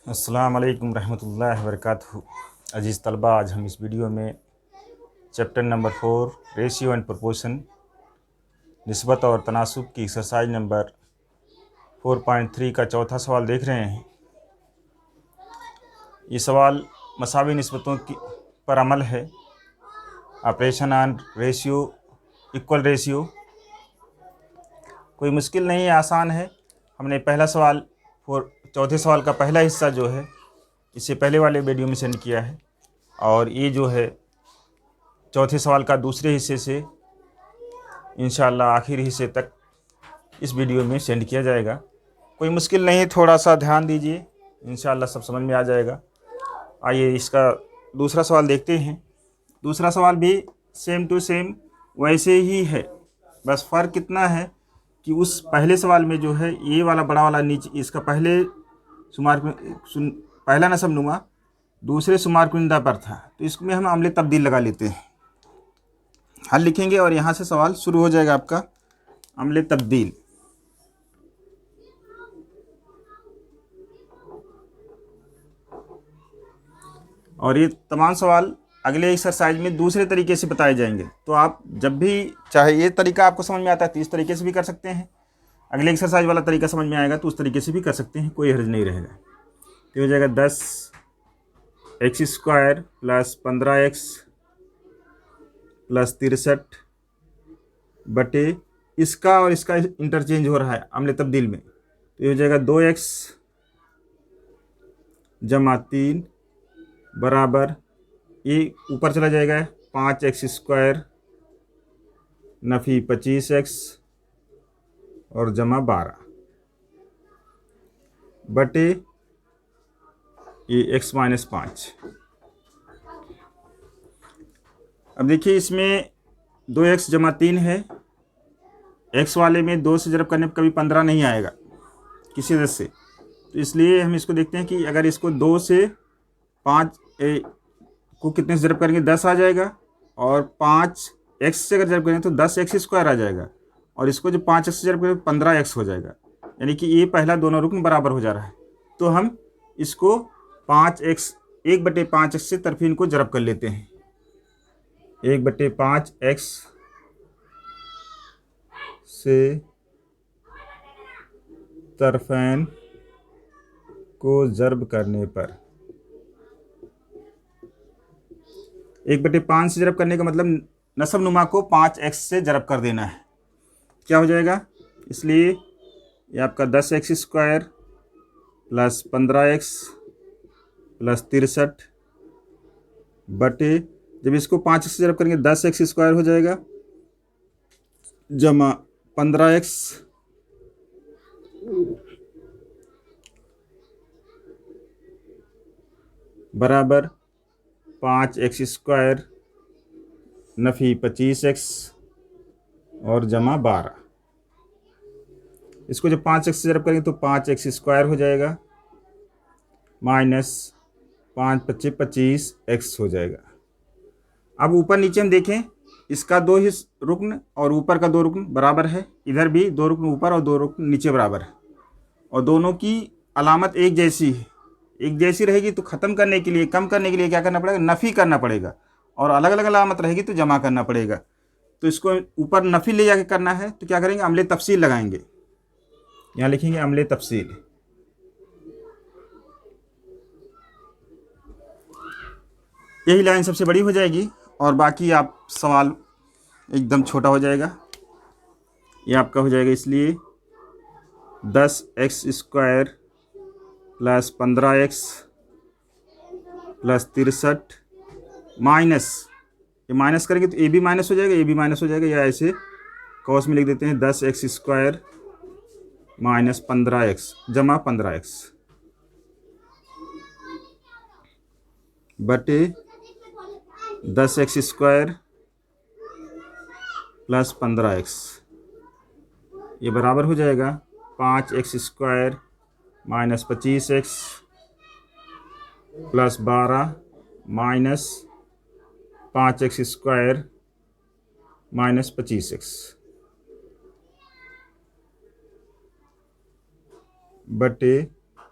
अस्सलाम वालेकुम रहमतुल्लाहि व बरकातहू। अजीज़ तलबा, आज हम इस वीडियो में chapter number 4 ratio and proportion निस्बत और तनासुब की एक्सरसाइज नंबर 4.3 का चौथा सवाल देख रहे हैं। ये सवाल मसावी निस्बतों की पर अमल है। Operation on ratio equal ratio कोई मुश्किल नहीं है, आसान है। हमने पहला सवाल चौथे सवाल का पहला हिस्सा जो है इससे पहले वाले वीडियो में सेंड किया है, और ये जो है चौथे सवाल का दूसरे हिस्से से इंशाअल्लाह आखिरी हिस्से तक इस वीडियो में सेंड किया जाएगा। कोई मुश्किल नहीं, थोड़ा सा ध्यान दीजिए, इंशाअल्लाह सब समझ में आ जाएगा। आइए इसका दूसरा सवाल देखते हैं। दूसरा सवाल भी सेम टू सेम वैसे ही है, बस फ़र्क कितना है कि उस पहले सवाल में जो है ये वाला बड़ा वाला नीचे इसका पहला नसबनुमा दूसरे शुमार कुनिंदा पर था, तो इसमें हम अमले तब्दील लगा लेते हैं। हल लिखेंगे और यहाँ से सवाल शुरू हो जाएगा आपका अमले तब्दील। और ये तमाम सवाल अगले एक्सरसाइज में दूसरे तरीके से बताए जाएंगे, तो आप जब भी चाहे ये तरीका आपको समझ में आता है तो इस तरीके से भी कर सकते हैं, अगले एक्सरसाइज वाला तरीका समझ में आएगा तो उस तरीके से भी कर सकते हैं, कोई हर्ज नहीं रहेगा। तो हो जाएगा 10x² प्लस 15x प्लस 63 बटे इसका और इसका इंटरचेंज हो रहा है अमले तब्दील में, तो ये हो जाएगा 2x जमा 3 बराबर ये ऊपर चला जाएगा 5x² नफ़ी 25x और जमा 12 बटे ये x माइनस 5। अब देखिए इसमें 2x जमा 3 है, x वाले में 2 से जरब करने पर कभी 15 नहीं आएगा किसी वजह से, तो इसलिए हम इसको देखते हैं कि अगर इसको 2 से 5 को कितने से जरब करेंगे 10 आ जाएगा, और 5x से अगर जरब करेंगे तो 10x² आ जाएगा, और इसको जो 5x से जरब करेंगे 15x हो जाएगा, यानी कि ये पहला दोनों रुकन बराबर हो जा रहा है। तो हम इसको 5x 1/5x से तरफीन को जरब कर लेते हैं। 1/5x से तरफैन को ज़रब करने पर 1/5 से ज़रब करने का मतलब नसब नुमा को 5x से ज़रब कर देना है। क्या हो जाएगा, इसलिए ये आपका 10x² प्लस 15x प्लस 63 बटे जब इसको 5x से ज़रब करेंगे 10x² हो जाएगा जमा 15x बराबर 5x² नफ़ी 25x और जमा 12। इसको जब 5x से ज़रब करेंगे तो 5x² हो जाएगा माइनस 5 × 25 25x हो जाएगा। अब ऊपर नीचे हम देखें, इसका 2 रुकन और ऊपर का 2 रुकन बराबर है, इधर भी 2 रुकन ऊपर और 2 रुकन नीचे बराबर है, और दोनों की अलामत एक जैसी है। एक जैसी रहेगी तो ख़त्म करने के लिए, कम करने के लिए क्या करना पड़ेगा, नफ़ी करना पड़ेगा, और अलग अलग अलामत रहेगी तो जमा करना पड़ेगा। तो इसको ऊपर नफ़ी ले जाके करना है तो क्या करेंगे, अमले तफसील लगाएंगे। यहाँ लिखेंगे अमले तफसील। यही लाइन सबसे बड़ी हो जाएगी और बाकी आप सवाल एकदम छोटा हो जाएगा। ये आपका हो जाएगा इसलिए 10x² plus 15x plus 63 minus, ये माइनस करेंगे तो ये भी माइनस हो जाएगा, ये भी माइनस हो जाएगा, या ऐसे कॉस में लिख देते हैं 10x² माइनस 15x जमा 15x बटे 10x² प्लस 15x, ये बराबर हो जाएगा 5x² minus 25x plus 12 minus 5x² minus 25x बटे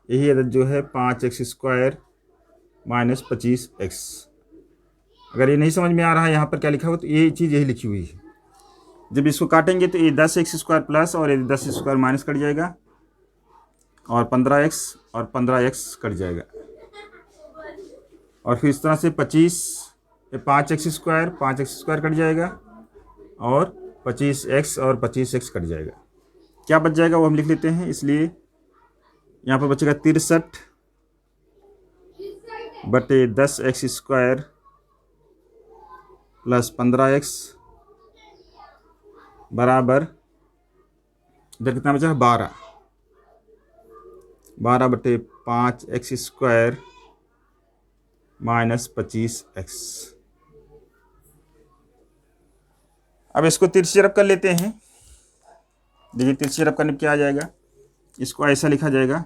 यही अदद जो है 5x² माइनस 25x। अगर ये नहीं समझ में आ रहा है यहाँ पर क्या लिखा हुआ, तो ये चीज़ यही लिखी हुई है। जब इसको काटेंगे तो ये 10x² प्लस और ये 10x² माइनस कट जाएगा, और 15x और 15x कट जाएगा, और फिर इस तरह से 25, ये 5x² कट जाएगा, और 25x और 25x कट जाएगा। क्या बच जाएगा वो हम लिख लेते हैं। इसलिए यहाँ पर बचेगा 63 बटे 10x² प्लस 15x बराबर, इधर कितना बचा है 12 बटे 5x² माइनस 25x। अब इसको तिरछी रब कर लेते हैं। देखिए तिरछी रब करने पर क्या आ जाएगा, इसको ऐसा लिखा जाएगा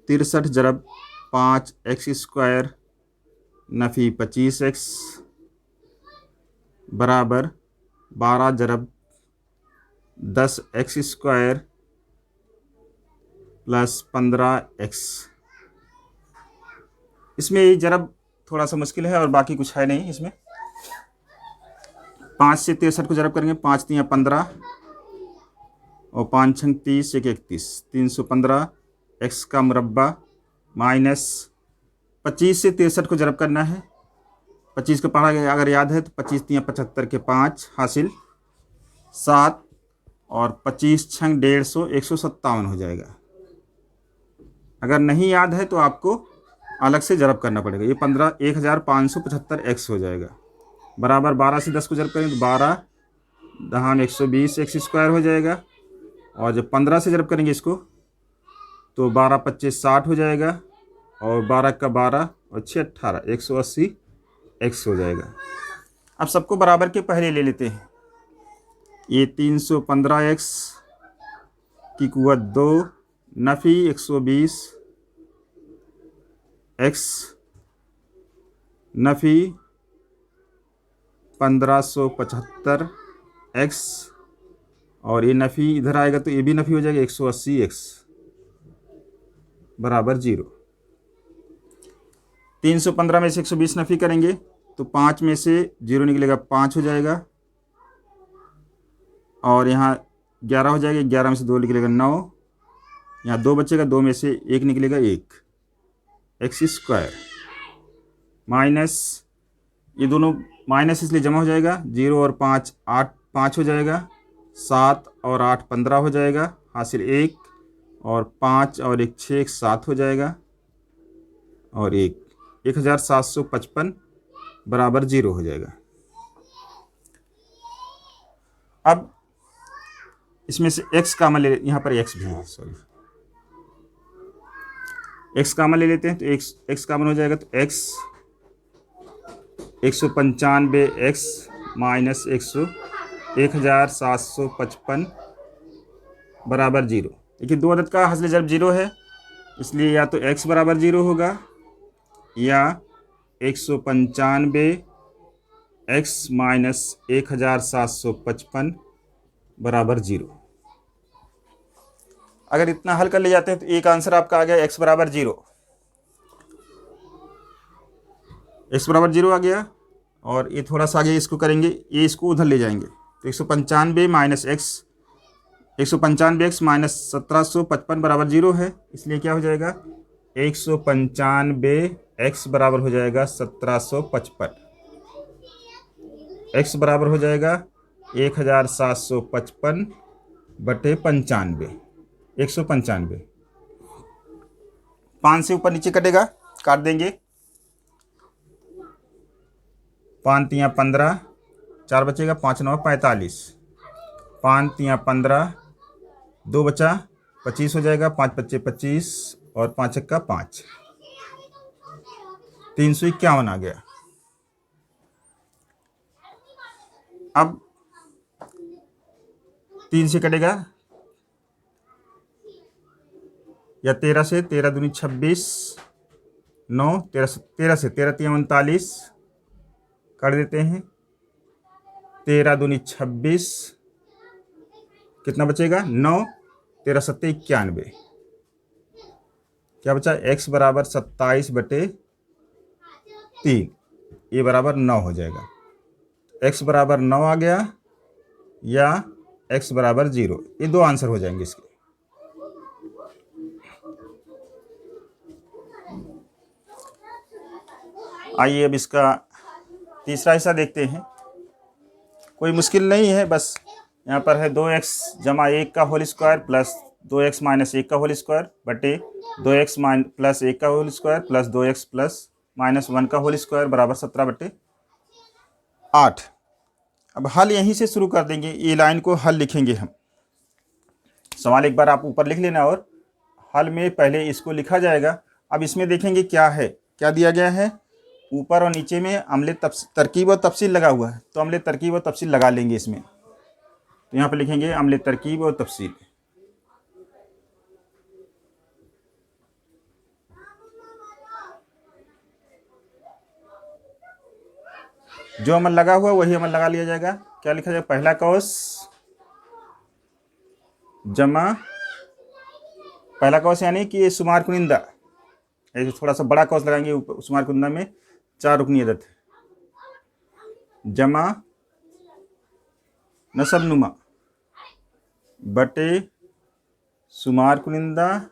63 जरब 5x² नफ़ी 25x बराबर 12 जरब 10x² प्लस 15x। इसमें ये जरब थोड़ा सा मुश्किल है और बाकी कुछ है नहीं इसमें। 5 से 63 को जरब करेंगे, 5 तियाँ 15 और 5 छंग 30, 1 31, 315 x का मुरब्बा माइनस 25 से 63 को जरब करना है। 25 का पढ़ा अगर याद है तो 25 तियाँ 75 के 5 हासिल 7, और 25 छंग 150, 157 हो जाएगा। अगर नहीं याद है तो आपको अलग से जरब करना पड़ेगा। ये 15,1575x हो जाएगा, बराबर 12 से 10 को जरब करेंगे तो 12 दहान 120 x² हो जाएगा, और जब 15 से जरब करेंगे इसको तो 12 25 60 हो जाएगा, और 12 का 12 और 6 18 180 x हो जाएगा। अब सबको बराबर के पहले ले लेते हैं। ये 315x की कुव्वत 2 नफ़ी 120 x नफ़ी 1575 x, और ये नफ़ी इधर आएगा तो ये भी नफ़ी हो जाएगा 180 x बराबर 0। 315 में से 120 नफ़ी करेंगे तो 5 में से 0 निकलेगा 5 हो जाएगा, और यहाँ 11 हो जाएगा, 11 में से 2 निकलेगा 9, यहाँ 2 बचेगा, 2 में से 1 निकलेगा 1 x² माइनस, ये दोनों माइनस इसलिए जमा हो जाएगा, 0 और 5 8 5 हो जाएगा, 7 और 8 15 हो जाएगा, हासिल 1, और 5 और 1 6 7 हो जाएगा, और 1755 बराबर 0 हो जाएगा। अब इसमें से x कामन ले, यहाँ पर x भी है, सॉरी, x कामन ले लेते हैं तो x कामन हो जाएगा, तो x 195x माइनस 1755 बराबर 0। देखिए दो अदद का हासिल जब 0 है, इसलिए या तो x बराबर 0 होगा या 195x माइनस 1755 बराबर 0। अगर इतना हल कर ले जाते हैं तो एक आंसर आपका आ गया x बराबर 0। x बराबर 0 आ गया, और ये थोड़ा सा आगे इसको करेंगे, ये इसको उधर ले जाएंगे तो 195 माइनस x 195x माइनस 1755 बराबर 0 है, इसलिए क्या हो जाएगा 195x बराबर हो जाएगा 1755, x बराबर हो जाएगा 1755 बटे 95 195। 5 से ऊपर नीचे कटेगा, काट देंगे, 5 तियाँ 15, 4 बचेगा, 5 9 45, 5 तियाँ 15, 2 बचा 25 हो जाएगा, 5 बच्चे 25 और 5 का 5, 351 आ गया। अब 3 से कटेगा, या 13 से, 13 दूनी 26, 9 13 से 13 तियाँ 39 कर देते हैं, 13 दूनी 26, कितना बचेगा 9, 13 सत्ते 91, क्या बचा, x बराबर 27/3, ये बराबर 9 हो जाएगा। x बराबर 9 आ गया या x बराबर 0, ये दो आंसर हो जाएंगे इसके। आइए अब इसका तीसरा हिस्सा देखते हैं। कोई मुश्किल नहीं है, बस यहाँ पर है 2x जमा 1 का whole square plus 2x minus 1 का होल स्क्वायर बटे 2x प्लस 1 का whole square plus 2x plus minus 1 का होल स्क्वायर बराबर 17/8। अब हल यहीं से शुरू कर देंगे, ये लाइन को हल लिखेंगे हम। सवाल एक बार आप ऊपर लिख लेना और हल में पहले इसको लिखा जाएगा। अब इसमें देखेंगे क्या है, क्या दिया गया है। ऊपर और नीचे में अम्ले तरकीब और तफसील लगा हुआ है, तो अम्ले तरकीब और तफसील लगा लेंगे इसमें। तो यहाँ पे लिखेंगे अम्ले तरकीब और तफसील। जो अमल लगा हुआ वही अमल लगा लिया जाएगा। क्या लिखा जाएगा, पहला कौस जमा, पहला कौस यानी कि ये शुमार कुनिंदा, ऐसे थोड़ा सा बड़ा कौस लगाएंगे। शुमार कुनिंदा में 4 रुकनी अदद है, जमा नसब नुमा बटे शुमार कुनिंदा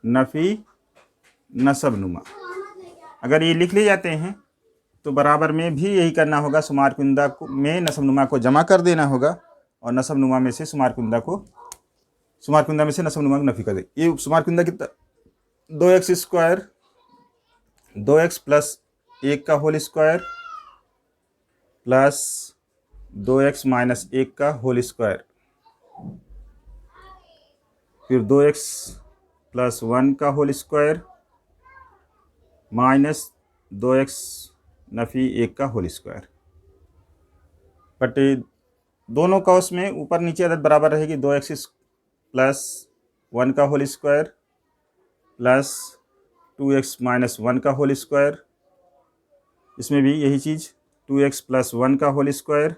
नफ़ी नसब नुमा। अगर ये लिख ले जाते हैं तो बराबर में भी यही करना होगा, शुमार कुनिंदा में नसब नुमा को जमा कर देना होगा और नसब नुमा में से शुमार कुनिंदा में से नसब नुमा को नफ़ी कर दे। ये शुमार कुनिंदा कितना, 2x स्क्वायर 2x प्लस 1 का whole square plus 2x minus 1 का होल स्क्वायर, फिर 2x प्लस 1 का होल स्क्वायर माइनस 2x नफ़ी 1 का होल स्क्वायर बटे दोनों कौस में ऊपर नीचे अदद बराबर रहेगी। 2x प्लस 1 का whole square plus 2x minus 1 का होल स्क्वायर, इसमें भी यही चीज़ 2x प्लस 1 का होल स्क्वायर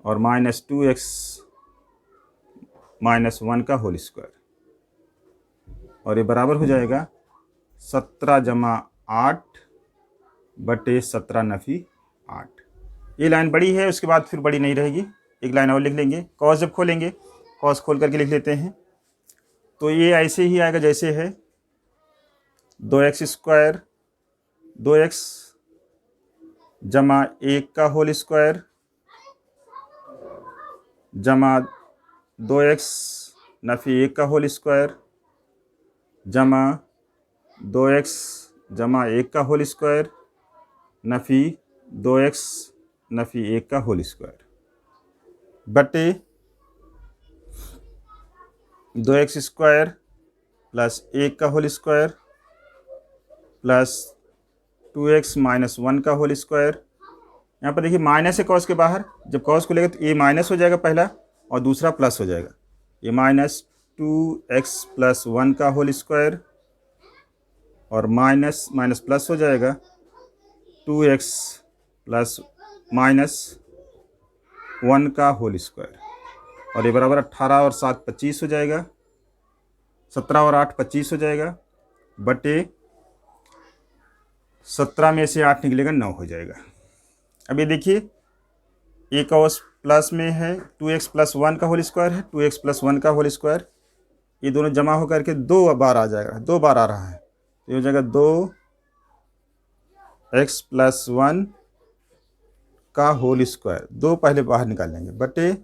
और माइनस 2x माइनस 1 का होल स्क्वायर, और ये बराबर हो जाएगा 17 जमा 8 बटे 17 नफ़ी 8। ये लाइन बड़ी है, उसके बाद फिर बड़ी नहीं रहेगी, एक लाइन और लिख लेंगे। कॉस जब खोलेंगे, कॉस खोल करके लिख लेते हैं, तो ये ऐसे ही आएगा जैसे है 2x स्क्वायर 2x जमा 1 का होल स्क्वायर जमा 2x नफ़ी 1 का होल स्क्वायर जमा 2x जमा 1 का होल स्क्वायर नफ़ी 2x नफ़ी 1 का होल स्क्वायर बटे 2x स्क्वायर प्लस 1 का whole square plus 2x minus 1 का होल स्क्वायर। यहाँ पर देखिए माइनस है कॉस के बाहर, जब कॉस खुलेगा तो ये माइनस हो जाएगा पहला और दूसरा प्लस हो जाएगा। ये माइनस 2x प्लस 1 का होल स्क्वायर और माइनस माइनस प्लस हो जाएगा 2x प्लस माइनस 1 का होल स्क्वायर, और ये बराबर 18 और 7 25 हो जाएगा, 17 और 8 25 हो जाएगा बटे 17 में से 8 निकलेगा 9 हो जाएगा। अब ये देखिए ये कॉस प्लस में है 2x प्लस 1 का होल स्क्वायर है, 2x प्लस 1 का होल स्क्वायर, ये दोनों जमा होकर के 2 बार आ जाएगा, 2 बार आ रहा है, तो ये हो जाएगा 2x प्लस 1 का होल स्क्वायर, 2 पहले बाहर निकाल लेंगे बटे,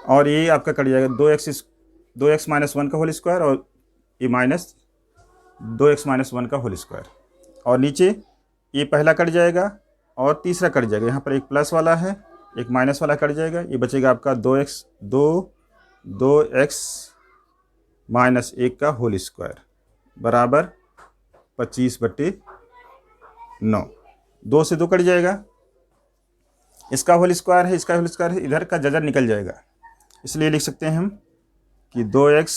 और ये आपका कट जाएगा 2x माइनस 1 का होल स्क्वायर और ये माइनस 2x माइनस 1 का होल स्क्वायर, और नीचे ये पहला कट जाएगा और तीसरा कट जाएगा। यहाँ पर एक प्लस वाला है, एक माइनस वाला कट जाएगा, ये बचेगा आपका 2x माइनस 1 का होल स्क्वायर बराबर 25/9। 2 से 2 कट जाएगा, इसका होल स्क्वायर है, इसका होल स्क्वायर है, इधर का जजर निकल जाएगा, इसलिए लिख सकते हैं हम कि 2x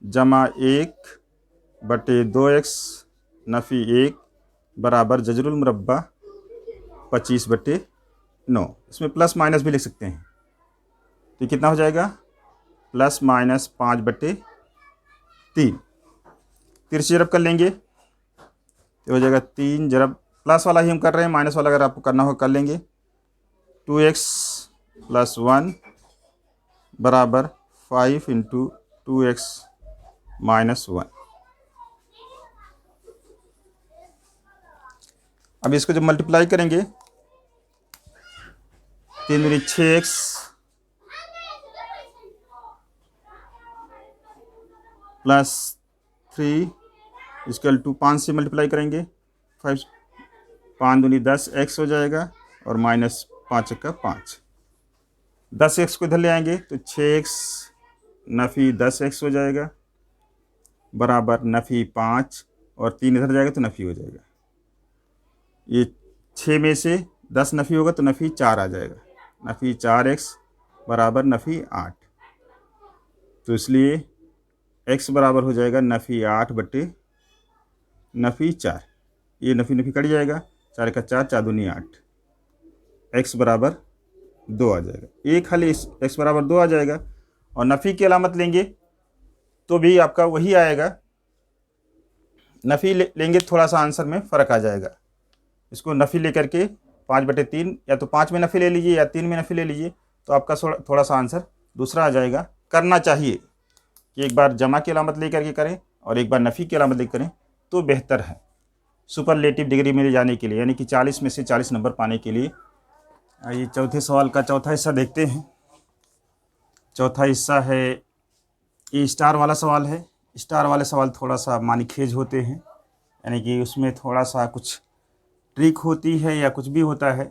जमा 1 बटे 2x नफ़ी 1 बराबर जजरुल मुरब्बा 25/9। इसमें प्लस माइनस भी लिख सकते हैं, तो कितना हो जाएगा प्लस माइनस 5/9 3, तिरछी जरब कर लेंगे तो हो जाएगा 3 जरब, प्लस वाला ही हम कर रहे हैं, माइनस वाला अगर आपको करना हो कर लेंगे। 2x + 1 बराबर 5 × 2x - 1। अब इसको जब मल्टीप्लाई करेंगे 3 दूनी 6x + 3 = 5 से मल्टीप्लाई करेंगे 5 दूनी 10x हो जाएगा और -5 × 5, 10x को इधर ले आएंगे तो 6x नफ़ी 10x हो जाएगा बराबर नफ़ी 5 और 3 इधर जाएगा तो नफ़ी हो जाएगा। ये 6 में से 10 नफ़ी होगा तो नफ़ी 4 आ जाएगा, नफ़ी 4x बराबर नफ़ी 8। तो इसलिए x बराबर हो जाएगा नफ़ी 8 बटे नफ़ी 4। ये नफ़ी नफ़ी कट जाएगा, 4 का 4, 4 दूनी 8, x बराबर 2 आ जाएगा। एक खाली x बराबर 2 आ जाएगा और नफ़ी की अलामत लेंगे तो भी आपका वही आएगा। नफ़ी लेंगे थोड़ा सा आंसर में फ़र्क आ जाएगा। इसको नफ़ी लेकर के 5/3 या तो 5 में नफ़ी ले लीजिए या 3 में नफ़ी ले लीजिए तो आपका थोड़ा सा आंसर दूसरा आ जाएगा। करना चाहिए कि एक बार जमा की अलामत लेकर के करें और एक बार नफ़ी की अलामत लेकर करें तो बेहतर है सुपरलेटिव डिग्री में जाने के लिए, यानी कि 40 में से 40 नंबर पाने के लिए। आइए चौथे सवाल का चौथा हिस्सा देखते हैं। चौथा हिस्सा है ये स्टार वाला सवाल है। स्टार वाले सवाल थोड़ा सा मानीखेज होते हैं, यानी कि उसमें थोड़ा सा कुछ ट्रिक होती है या कुछ भी होता है,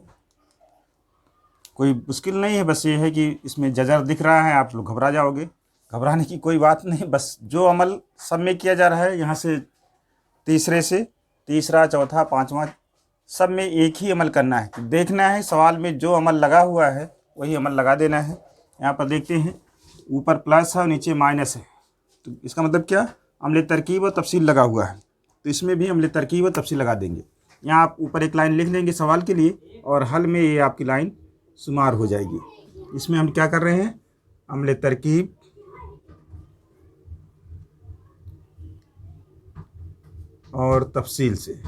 कोई मुश्किल नहीं है। बस ये है कि इसमें जजर दिख रहा है, आप लोग घबरा जाओगे, घबराने की कोई बात नहीं। बस जो अमल सब में किया जा रहा है, यहाँ से तीसरे से तीसरा, चौथा, पाँचवा, सब में एक ही अमल करना है। देखना है सवाल में जो अमल लगा हुआ है वही अमल लगा देना है। यहाँ पर देखते हैं ऊपर प्लस है और नीचे माइनस है, तो इसका मतलब क्या, अमले तरकीब और तफसील लगा हुआ है, तो इसमें भी अमले तरकीब और तफसील लगा देंगे। यहाँ आप ऊपर एक लाइन लिख लेंगे सवाल के लिए और हल में ये आपकी लाइन शुमार हो जाएगी। इसमें हम क्या कर रहे हैं, अमले तरकीब और तफसील से।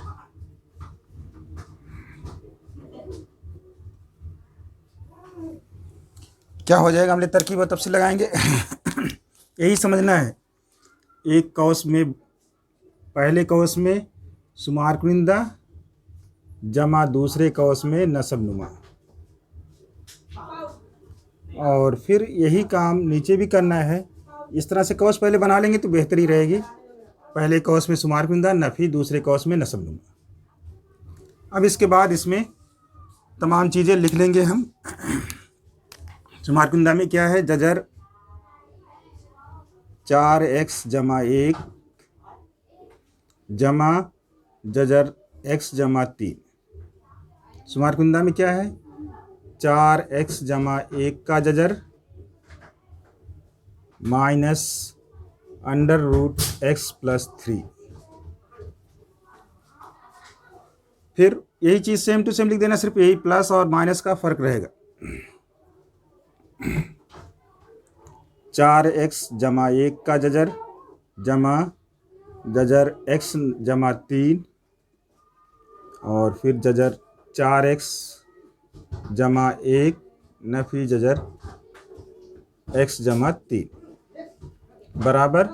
क्या हो जाएगा, अमले तरकीब और तफसील लगाएंगे यही समझना है। एक कौस में, पहले कौस में शुमार कुनिंदा जमा दूसरे कौस में नसब नुमा, और फिर यही काम नीचे भी करना है। इस तरह से कौस पहले बना लेंगे तो बेहतरी रहेगी। पहले कौस में शुमार कुनिंदा नफ़ी, दूसरे कौस में नसब नुमा। अब इसके बाद इसमें तमाम चीज़ें लिख लेंगे हम। शुमार कुनिंदा में क्या है, जजर 4x + 1 जमा जजर x + 3। शुमार कुनिंदा में क्या है, 4x + 1 का जजर माइनस √x + 3। फिर यही चीज़ सेम टू सेम लिख देना, सिर्फ यही प्लस और माइनस का फ़र्क रहेगा। 4x + 1 का जजर जमा जजर x + 3 और फिर जजर 4x + 1 नफ़ी जजर x + 3 बराबर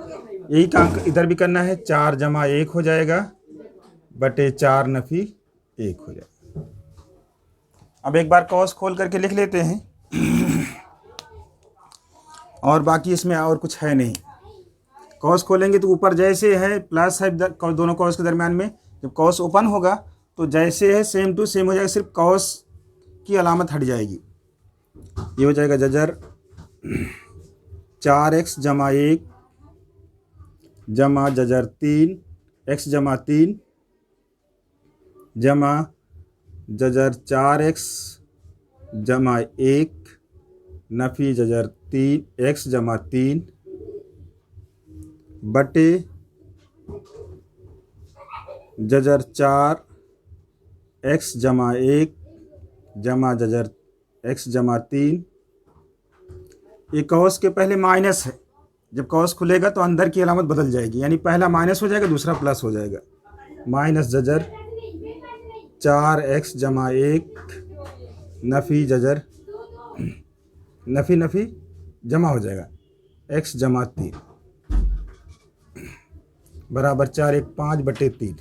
यही काम इधर भी करना है। 4 + 1 हो जाएगा बटे 4 नफ़ी 1 हो जाएगा। अब एक बार कौस खोल करके लिख लेते हैं और बाकी इसमें और कुछ है नहीं। कौस खोलेंगे तो ऊपर जैसे है प्लस है दोनों कौस के दरमियान में, जब कौस ओपन होगा तो जैसे है सेम टू सेम हो जाएगा, सिर्फ कौस की अलामत हट जाएगी। ये हो जाएगा जजर 4x + 1 जमा जजर 3 x + 3 जमा जजर 4x + 1 नफ़ी जजर 3 x + 3 बटे जजर 4 x + 1 जमा जजर x + 3। ये कौस के पहले माइनस है, जब कॉस खुलेगा तो अंदर की अलामत बदल जाएगी, यानी पहला माइनस हो जाएगा, दूसरा प्लस हो जाएगा। माइनस जजर 4x जमा 1 नफ़ी जजर नफ़ी नफ़ी जमा हो जाएगा x जमा 3 बराबर 4 1 5/3।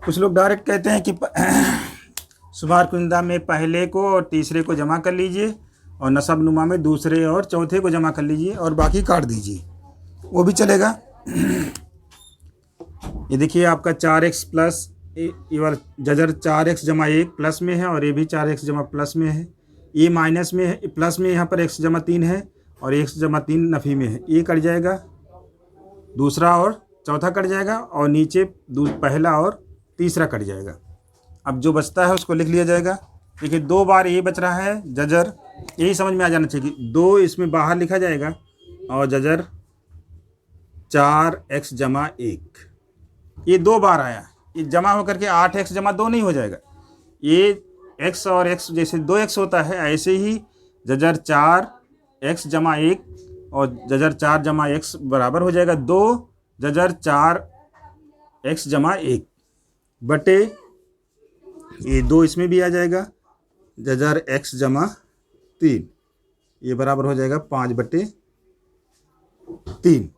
कुछ लोग डायरेक्ट कहते हैं कि शुमार कुंदा में पहले को और तीसरे को जमा कर लीजिए और नसब नुमा में दूसरे और चौथे को जमा कर लीजिए और बाकी काट दीजिए, वो भी चलेगा। ये देखिए आपका 4x प्लस ये वाला जजर 4x जमा 1 प्लस में है और ये भी 4x जमा प्लस में है, ये माइनस में है, प्लस में यहाँ पर x जमा 3 है और x जमा 3 नफ़ी में है। ये कट जाएगा, दूसरा और चौथा कट जाएगा और नीचे पहला और तीसरा कट जाएगा। अब जो बचता है उसको लिख लिया जाएगा। देखिए 2 बार ये बच रहा है जजर, यही समझ में आ जाना चाहिए कि 2 इसमें बाहर लिखा जाएगा और जजर 4x जमा 1 ये 2 बार आया, ये जमा होकर के 8x जमा 2 नहीं हो जाएगा। ये x और x जैसे 2x होता है, ऐसे ही जजर 4x जमा 1 और जजर 4 जमा x बराबर हो जाएगा 2 जजर 4x जमा 1 बटे ये 2 इसमें भी आ जाएगा जजर x जमा 3, ये बराबर हो जाएगा 5/3।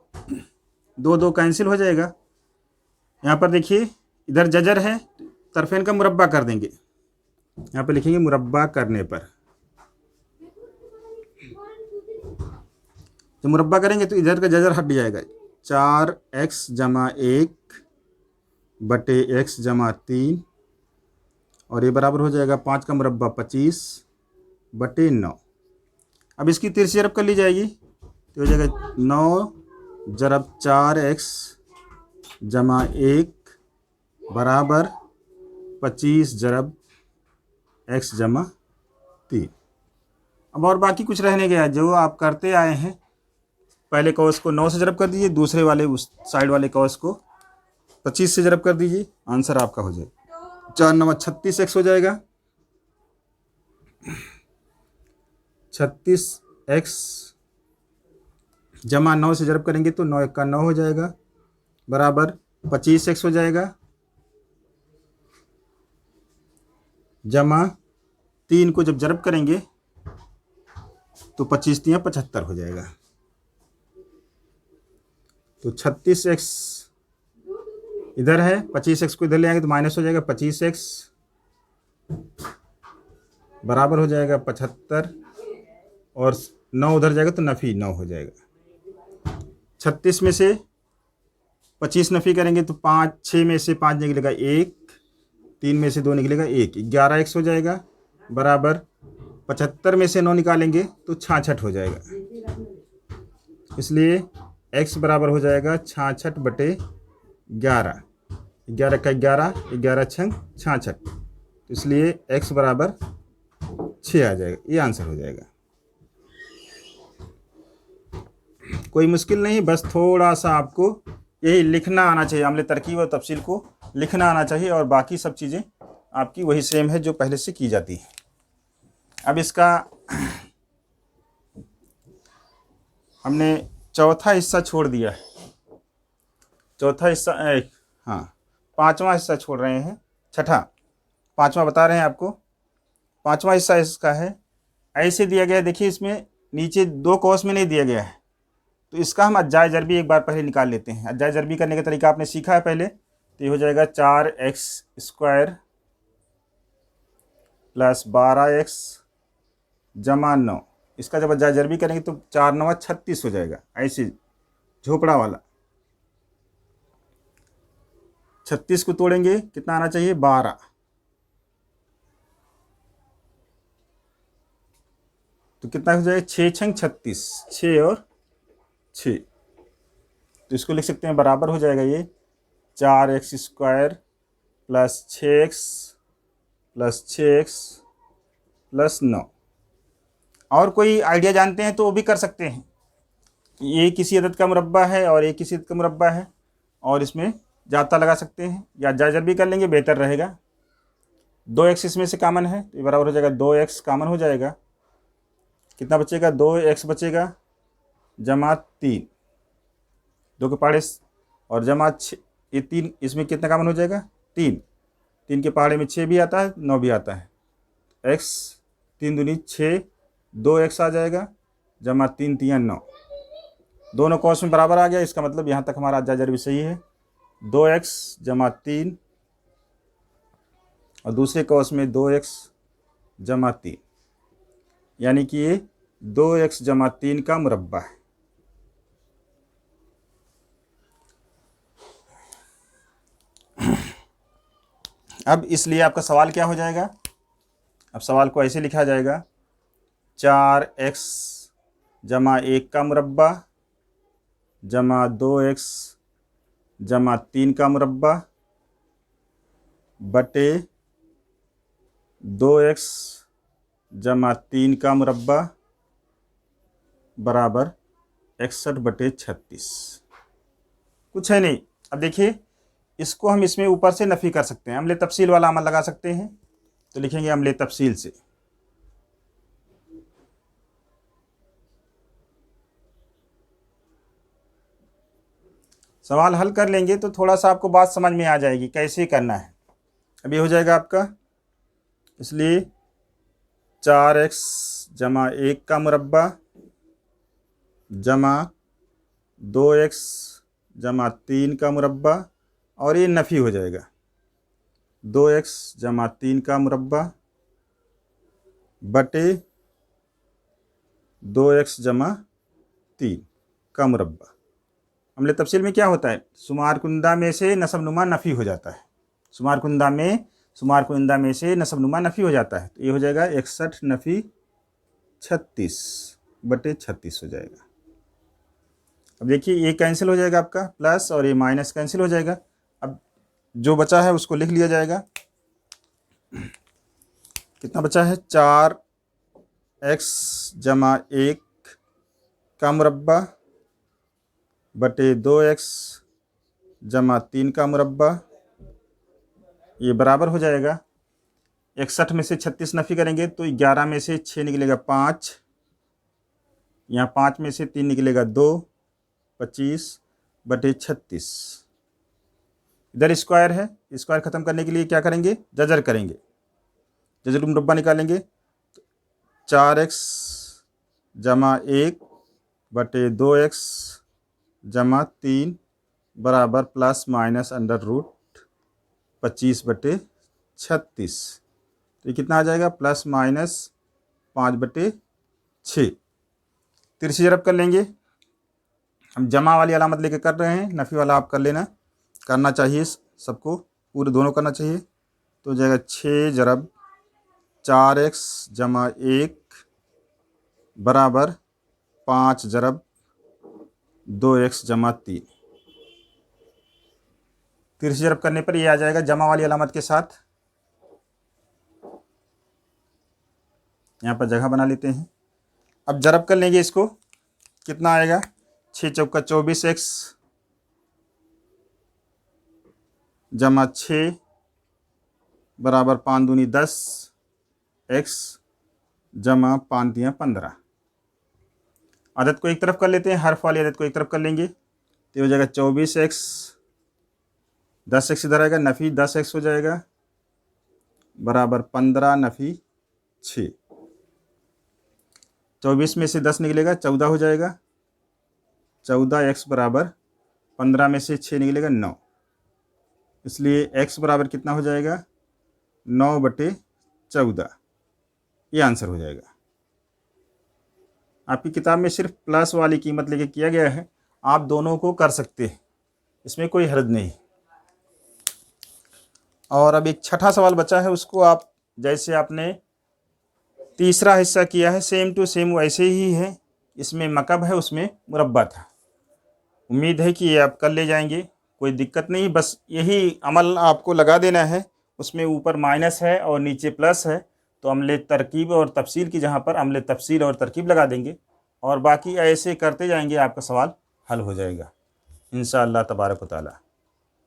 2 2 कैंसिल हो जाएगा। यहाँ पर देखिए इधर जजर है, तरफेन का मुरब्बा कर देंगे, यहाँ पे लिखेंगे मुरब्बा करने पर। जब मुरब्बा करेंगे तो इधर का जजर हट जाएगा, 4x जमा 1 बटे x जमा 3 और ये बराबर हो जाएगा 5 का मुरब्बा 25/9। अब इसकी तिरछी जरब कर ली जाएगी तो हो जाएगा 9 जरब 4x जमा 1 बराबर 25 जरब x जमा 3। अब और बाकी कुछ रहने गया जो आप करते आए हैं। पहले कॉस को 9 से जरब कर दीजिए, दूसरे वाले उस साइड वाले कॉस को 25 से जरब कर दीजिए, आंसर आपका हो जाएगा 4 9 36x हो जाएगा। 36x जमा 9 से जरब करेंगे तो 9 1 का 9 हो जाएगा बराबर 25x हो जाएगा जमा 3 को जब जरब करेंगे तो 25 3 75 हो जाएगा। तो 36x इधर है, 25x को इधर ले आएंगे तो माइनस हो जाएगा 25x बराबर हो जाएगा 75 और 9 उधर जाएगा तो नफ़ी 9 हो जाएगा। 36 में से 25 नफ़ी करेंगे तो 5 6 में से 5 निकलेगा 1, 3 में से 2 निकलेगा 1, 11x हो जाएगा बराबर 75 में से 9 निकालेंगे तो 66 हो जाएगा। इसलिए x बराबर हो जाएगा 66/11, 11 का 11, 11 छंग 66, इसलिए x बराबर 6 आ जाएगा। ये आंसर हो जाएगा। कोई मुश्किल नहीं, बस थोड़ा सा आपको यही लिखना आना चाहिए, अमले तरकीब और तफसील को लिखना आना चाहिए और बाकी सब चीज़ें आपकी वही सेम है जो पहले से की जाती है। अब इसका हमने चौथा हिस्सा छोड़ दिया है, चौथा हिस्सा हाँ 5वां हिस्सा छोड़ रहे हैं, छठा 5वां बता रहे हैं आपको। 5वां हिस्सा इसका है, ऐसे दिया गया, देखिए इसमें नीचे 2 कॉस में नहीं दिया गया है तो इसका हम अज्जाए जरबी एक बार पहले निकाल लेते हैं। अज्जाए जरबी करने का तरीका आपने सीखा है पहले, तो ये हो जाएगा 4x² प्लस 12x जमा 9। इसका जब अज्जाए जरबी करेंगे तो 4 9 36 हो जाएगा, ऐसे झोपड़ा वाला। 36 को तोड़ेंगे कितना आना चाहिए 12, तो कितना हो जाएगा 6 छंग 36, 6 और 6, तो इसको लिख सकते हैं बराबर हो जाएगा ये 4x² plus 6x plus 6x plus 9। और कोई आइडिया जानते हैं तो वो भी कर सकते हैं, ये किसी अदद का मुरब्बा है और ये किसी अदद का मुरब्बा है और इसमें जाता लगा सकते हैं या जायज़र भी कर लेंगे, बेहतर रहेगा। 2x इसमें से कामन है तो ये बराबर हो जाएगा 2x कामन हो जाएगा, कितना बचेगा 2x बचेगा जमा 3, 2 के पहाड़े और जमा 6, ये 3, इसमें कितना कामन हो जाएगा 3, 3 के पहाड़े में 6 भी आता है 9 भी आता है, x 3 दूनी 6, 2x आ जाएगा, जमा 3 3 9, दोनों कॉस में बराबर आ गया। इसका मतलब यहाँ तक हमारा जाजर भी सही है। 2x जमा 3 और दूसरे कॉस में 2x जमा 3, यानी कि ये 2x जमा 3 का मुरब्बा है। अब इसलिए आपका सवाल क्या हो जाएगा, अब सवाल को ऐसे लिखा जाएगा 4x जमा 1 का मुरब्बा जमा 2x जमा 3 का मुरब्बा बटे 2x जमा 3 का मुरब्बा बराबर 61/36। कुछ है नहीं। अब देखिए इसको हम इसमें ऊपर से नफ़ी कर सकते हैं, अमले तफसील वाला अमल लगा सकते हैं। तो लिखेंगे अमले तफसील से सवाल हल कर लेंगे तो थोड़ा सा आपको बात समझ में आ जाएगी कैसे करना है। अभी हो जाएगा आपका, इसलिए 4x जमा 1 का मुरब्बा जमा 2x जमा 3 का मुरब्बा और ये नफ़ी हो जाएगा 2x जमा 3 का मुरब्बा बटे 2x जमा 3 का मुरब्बा। अमले तफसील में क्या होता है, शुमार कुंदा में से नसब नुमा नफ़ी हो जाता है, शुमार कुंदा में से नसब नुमा नफ़ी हो जाता है। तो ये हो जाएगा 61 नफ़ी 36/36 हो जाएगा। अब देखिए ये कैंसिल हो जाएगा आपका, प्लस और ये माइनस कैंसिल हो जाएगा। अब जो बचा है उसको लिख लिया जाएगा। कितना बचा है, 4x जमा 1 का मुरब्बा बटे 2x जमा 3 का मुरब्बा, ये बराबर हो जाएगा 61 में से 36 नफ़ी करेंगे तो 11 में से 6 निकलेगा 5, यहाँ 5 में से 3 निकलेगा 2, 25/36। इधर स्क्वायर है, स्क्वायर ख़त्म करने के लिए क्या करेंगे, जजर करेंगे, जजर मुरब्बा निकालेंगे। 4x जमा 1 बटे 2x जमा 3 बराबर प्लस माइनस √25/36। तो ये कितना आ जाएगा, प्लस माइनस 5/6। तिरछी ज़रब कर लेंगे। हम जमा वाली अलामत लेके कर रहे हैं, नफ़ी वाला आप कर लेना, करना चाहिए सबको, पूरे दोनों करना चाहिए। तो हो जाएगा 6 ज़रब 4x जमा 1 बराबर 5 ज़रब 2x जमा 3। तिरछी ज़रब करने पर ये आ जाएगा जमा वाली अलामत के साथ। यहाँ पर जगह बना लेते हैं। अब ज़रब कर लेंगे इसको, कितना आएगा, 6 चौका 24x जमा 6 बराबर 5 दूनी 10 x जमा 5 दिया 15। आदत को एक तरफ कर लेते हैं, हर्फ वाली आदत को एक तरफ कर लेंगे तो हो जाएगा 24x, 10x इधर आएगा, नफ़ी 10x हो जाएगा बराबर 15 नफ़ी 6। 24 में से 10 निकलेगा 14 हो जाएगा, 14x बराबर 15 में से 6 निकलेगा 9, इसलिए x बराबर कितना हो जाएगा, 9/14। ये आंसर हो जाएगा। आपकी किताब में सिर्फ प्लस वाली कीमत लेके किया गया है, आप दोनों को कर सकते हैं, इसमें कोई हर्ज नहीं। और अब एक छठा सवाल बचा है, उसको आप जैसे आपने तीसरा हिस्सा किया है सेम टू सेम वैसे ही है, इसमें मकब है उसमें मुरब्बा था। उम्मीद है कि ये आप कर ले जाएंगे, कोई दिक्कत नहीं। बस यही अमल आपको लगा देना है, उसमें ऊपर माइनस है और नीचे प्लस है, तो अमले तरकीब और तफसील की जगह पर अमले तफसील और तरकीब लगा देंगे और बाकी ऐसे करते जाएंगे, आपका सवाल हल हो जाएगा इंशाअल्लाह तबारक व तआला।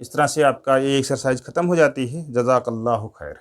इस तरह से आपका ये एक्सरसाइज ख़त्म हो जाती है। जज़ाकल्लाहु खैर।